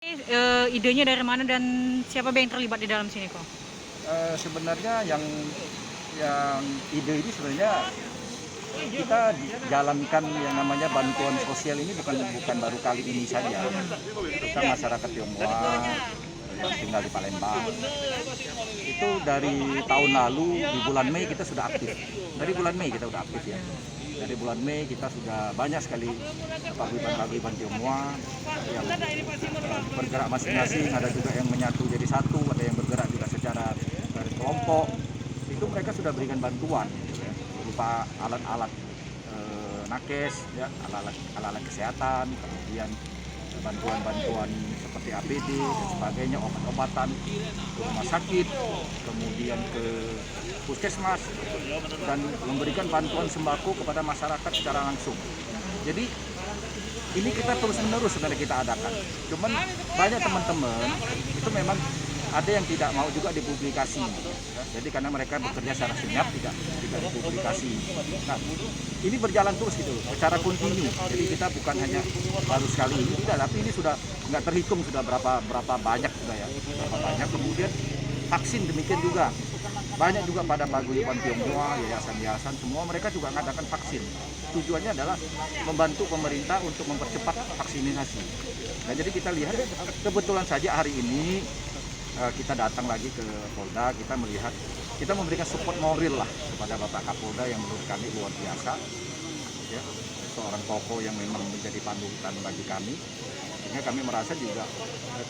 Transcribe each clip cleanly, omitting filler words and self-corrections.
Idenya dari mana dan siapa yang terlibat di dalam sini kok? Sebenarnya yang ide ini sebenarnya kita jalankan yang namanya bantuan sosial ini bukan baru kali ini saja. Kita masyarakat Tionghoa yang tinggal di Palembang itu dari tahun lalu di bulan Mei kita sudah aktif. Dari bulan Mei kita sudah aktif ya. Dari bulan Mei kita sudah banyak sekali paguyuban Tionghoa yang bergerak masing-masing, ada juga yang menyatu jadi satu, ada yang bergerak juga secara dari kelompok. Itu mereka sudah berikan bantuan ya, berupa alat-alat nakes, ya, alat-alat kesehatan, kemudian bantuan-bantuan seperti APD dan sebagainya, obat-obatan ke rumah sakit, kemudian ke puskesmas, dan memberikan bantuan sembako kepada masyarakat secara langsung. Jadi ini kita terus-menerus sebenarnya kita adakan. Cuman banyak teman-teman itu memang ada yang tidak mau juga dipublikasi. Jadi karena mereka bekerja secara senyap tidak dipublikasi. Nah, ini berjalan terus gitu secara kontinu. Jadi kita bukan hanya baru sekali ini, tidak, tapi ini sudah nggak terhitung sudah berapa banyak sudah ya. Berapa banyak. Kemudian vaksin demikian juga. Banyak juga pada paguyuban Tionghoa, yayasan-yayasan, semua mereka juga mengadakan vaksin. Tujuannya adalah membantu pemerintah untuk mempercepat vaksinasi. Nah, jadi kita lihat kebetulan saja hari ini kita datang lagi ke Polda, kita melihat, kita memberikan support moral lah kepada Bapak Kapolda yang menurut kami luar biasa, ya, seorang tokoh yang memang menjadi panutan bagi kami. Sehingga kami merasa juga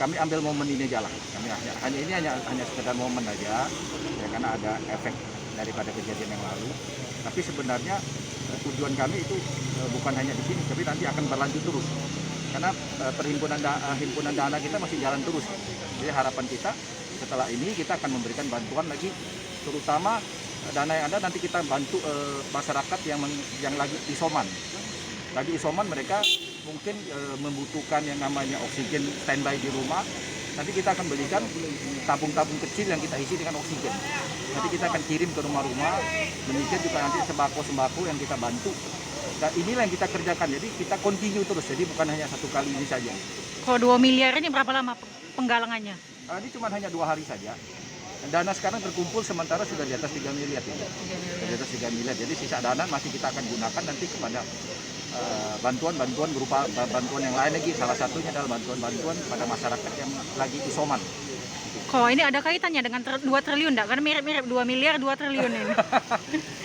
kami ambil momen ini aja lah. Kami hanya sekedar momen aja, ya, karena ada efek daripada kejadian yang lalu. Tapi sebenarnya tujuan kami itu bukan hanya di sini, tapi nanti akan berlanjut terus. Karena himpunan dana kita masih jalan terus. Jadi harapan kita setelah ini kita akan memberikan bantuan lagi, terutama dana yang ada nanti kita bantu masyarakat yang lagi isoman. Lagi isoman mereka mungkin membutuhkan yang namanya oksigen standby di rumah. Nanti kita akan belikan tabung-tabung kecil yang kita isi dengan oksigen. Nanti kita akan kirim ke rumah-rumah. Demikian juga nanti sembako-sembako yang kita bantu. Dan inilah yang kita kerjakan. Jadi kita continue terus. Jadi bukan hanya satu kali ini saja. Kalau 2 miliar ini berapa lama penggalangannya? Ini cuma hanya 2 hari saja. Dana sekarang terkumpul sementara sudah di atas 3 miliar. Ya. Di atas 3 miliar. Jadi sisa dana masih kita akan gunakan nanti kepada bantuan-bantuan berupa bantuan yang lain lagi. Salah satunya adalah bantuan-bantuan pada masyarakat yang lagi isoman. Kok ini ada kaitannya dengan 2 triliun enggak? Karena mirip-mirip 2 miliar 2 triliun ini.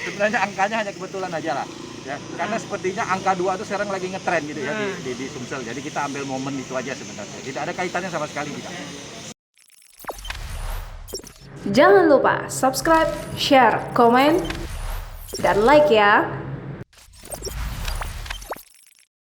Sebenarnya angkanya hanya kebetulan aja lah. Ya, karena sepertinya angka 2 itu sekarang lagi ngetren gitu ya di Sumsel. Jadi kita ambil momen itu aja sebenarnya. Tidak ada kaitannya sama sekali tidak. Jangan lupa subscribe, share, komen, dan like ya.